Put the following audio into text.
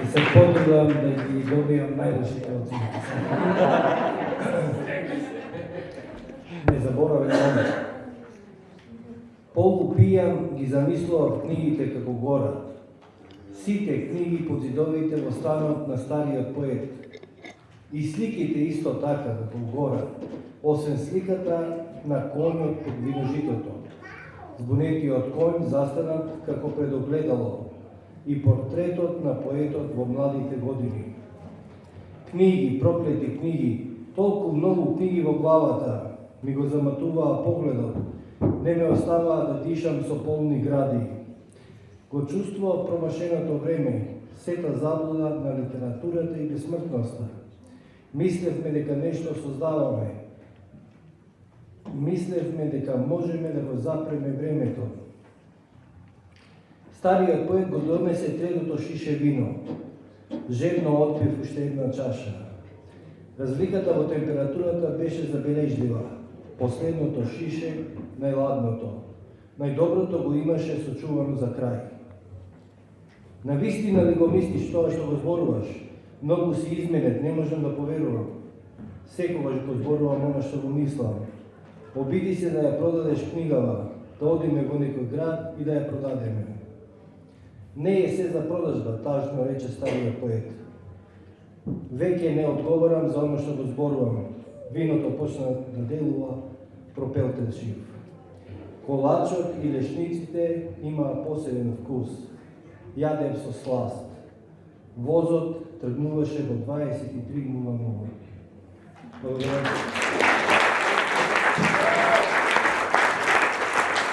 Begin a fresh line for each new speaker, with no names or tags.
И се потрудам да ги добијам најлошите оценки. Не заборавам. Полку пијан ги замислував книгите како гора. Сите книги под зидовите во станот на стариот поет. И сликите исто така како гора, освен сликата на конјот под виножитото. Збунетиот конј застанат како пред огледало и портретот на поетот во младите години. Книги, проклети книги, толку многу книги во главата ми го заматуваа погледот, не ме оставаа да дишам со полни гради. Го чувствував промашеното време, сета заблуда на литературата и безсмртноста. Мислевме дека нешто создаваме. Мислевме дека можеме да го запреме времето. Стариот поет го донесе третото шише вино. Жедно отпив уште една чаша. Разликата во температурата беше забележлива. Последното шише, најладното. Најдоброто го имаше сочувано за крај. Навистина ли го мислиш тоа што го зборуваш? Многу си изменет, не можам да поверувам. Секогаш го зборувам она што го мислам. Обиди се да ја продадеш книгава, да одиме во некој град и да ја продадеме. Не е се за продажба, тажно рече стариот поет. Веќе не одговарам за оно што го зборувам. Виното почна да делува пропелтеншив. Колачот и лешниците имаа посебен вкус. Јадев со сласт. Возот тргнуваше во 23:00. Благодарам.